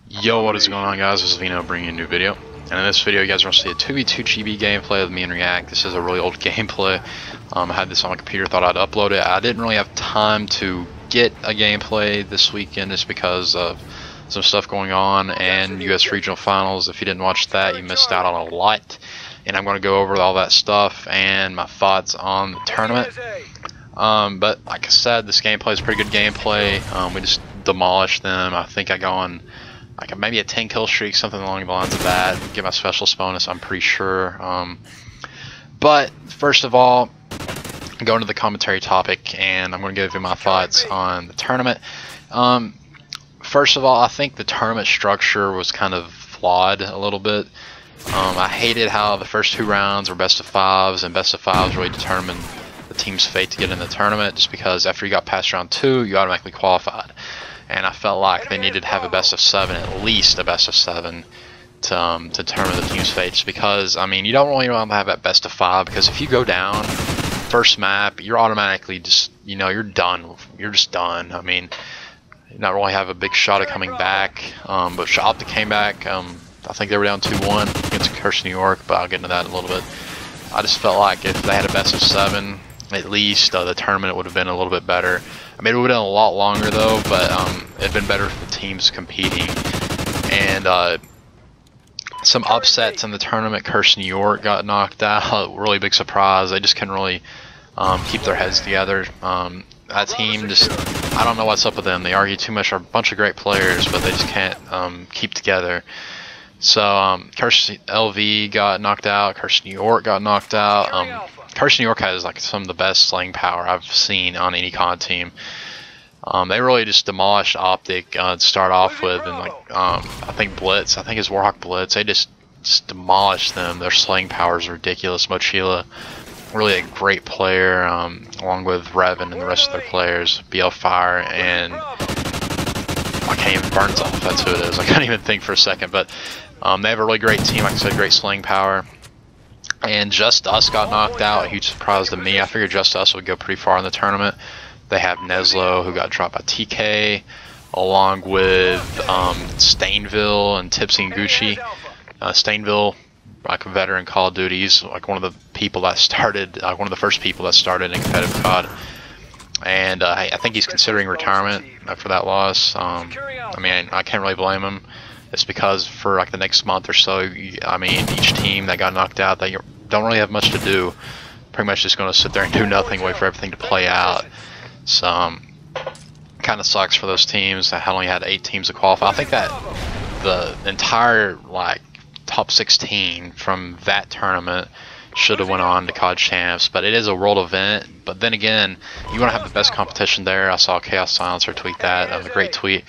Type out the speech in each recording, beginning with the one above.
Yo, what is going on, guys? This is Vino bringing you a new video. And in this video, you guys are going to see a 2v2 GB gameplay of me and React. This is a really old gameplay. I had this on my computer, thought I'd upload it. I didn't really have time to get a gameplay this weekend just because of some stuff going on and US Regional Finals. If you didn't watch that, you missed out on a lot. And I'm going to go over all that stuff and my thoughts on the tournament. But like I said, this gameplay is pretty good gameplay. We just demolished them. I think I go on like maybe a 10 kill streak, something along the lines of that. Get my specialist bonus, I'm pretty sure. But first of all, go into the commentary topic, and I'm going to give you my thoughts on the tournament. First of all, I think the tournament structure was kind of flawed a little bit. I hated how the first two rounds were best of fives, and best of fives really determined the team's fate to get in the tournament, just because after you got past round 2, you automatically qualified. And I felt like they needed to have a best of 7, at least a best of 7, to determine the team's fate. Just because, I mean, you don't really want to have that best of 5, because if you go down first map, you're automatically just, you know, you're done. You're just done. I mean, you not really have a big shot at coming back. But Optic came back. I think they were down 2-1 against Curse New York, but I'll get into that in a little bit. I just felt like if they had a best of 7, at least the tournament would have been a little bit better. I mean, it would have been a lot longer though, but it'd been better for the teams competing. And some upsets in the tournament. Curse New York got knocked out. Really big surprise. They just couldn't really keep their heads together. That team just, I don't know what's up with them. They argue too much. Are a bunch of great players, but they just can't keep together. So Curse LV got knocked out. Curse New York got knocked out. Curse New York has like some of the best slaying power I've seen on any CoD team. They really just demolished Optic to start off with, and like I think Blitz, I think it's Warhawk Blitz. They just demolished them. Their slaying power is ridiculous. Mochila, really a great player, along with Revan and the rest of their players. BL Fire and I can't even Burns off. That's who it is. I can't even think for a second, but they have a really great team. Like I said, great slaying power. And Just Us got knocked out. A huge surprise to me. I figured Just Us would go pretty far in the tournament. They have Neslo, who got dropped by TK, along with Stainville and Tipsy and Gucci. Stainville, like a veteran Call of Duty, he's like one of the people that started, one of the first people that started in competitive COD. And I think he's considering retirement after that loss. I mean, I can't really blame him. It's because for like the next month or so, I mean, each team that got knocked out, they don't really have much to do. Pretty much just going to sit there and do nothing, wait for everything to play out. So, kind of sucks for those teams that only had 8 teams to qualify. I think that the entire like top 16 from that tournament should have went on to COD Champs, but it is a world event. But then again, you want to have the best competition there. I saw Chaos Silencer tweet that. That was a great tweet.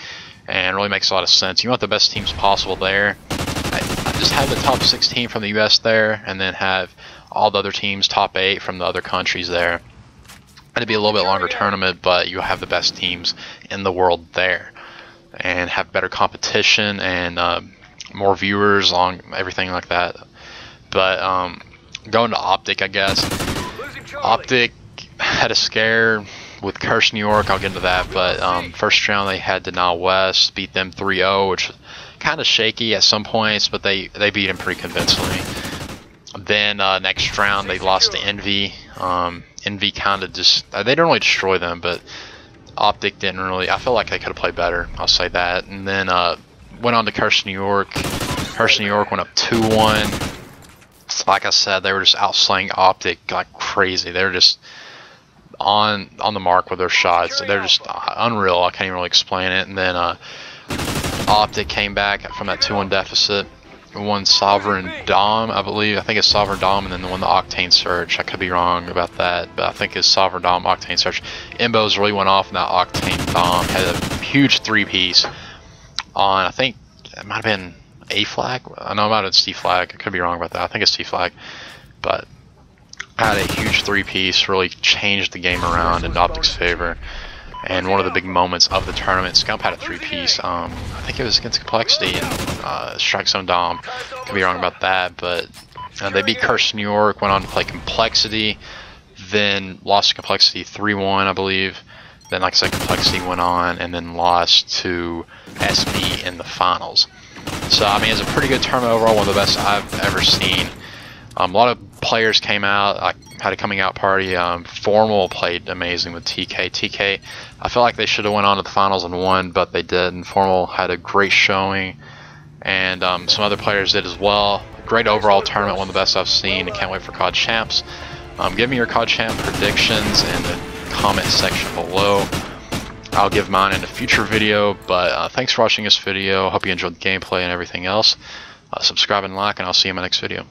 And really makes a lot of sense. You want the best teams possible there. I just have the top 16 from the US there, and then have all the other teams, top 8 from the other countries there. It'd be a little bit longer tournament, but you have the best teams in the world there, and have better competition and more viewers on everything like that. But going to Optic, I guess. Optic had a scare with Curse New York, I'll get into that, but first round they had Denial West, beat them 3-0, which kind of shaky at some points, but they beat him pretty convincingly. Then next round they lost to Envy. Envy kind of just, they didn't really destroy them, but Optic didn't really, I feel like they could have played better, I'll say that. And then went on to Curse New York. Curse New York went up 2-1. Like I said, they were just outslaying Optic like crazy. They were just on the mark with their shots. They're just unreal. I can't even really explain it. And then Optic came back from that 2-1 deficit, won Sovereign Dom, I believe. I think it's Sovereign Dom, and then won the Octane Search. I could be wrong about that, but I think it's Sovereign Dom, Octane Search. Imbos really went off in that Octane Dom. Had a huge 3-piece on, I think it might have been A flag. I know about it's C flag. I could be wrong about that. I think it's C flag, but had a huge 3-piece, really changed the game around in Optic's favor. And one of the big moments of the tournament, Scump had a 3-piece. I think it was against Complexity and Strike Zone Dom. Could be wrong about that, but they beat Curse New York, went on to play Complexity, then lost to Complexity 3-1, I believe. Then, like I said, Complexity went on and then lost to SB in the finals. So, I mean, it's a pretty good tournament overall, one of the best I've ever seen. A lot of players came out. I had a coming out party. Formal played amazing with TK. TK, I feel like they should have went on to the finals and won, but they didn't. Formal had a great showing, and some other players did as well. Great overall tournament, one of the best I've seen. I can't wait for CoD Champs. Give me your CoD Champ predictions in the comment section below. I'll give mine in a future video, but thanks for watching this video. Hope you enjoyed the gameplay and everything else. Subscribe and like, and I'll see you in my next video.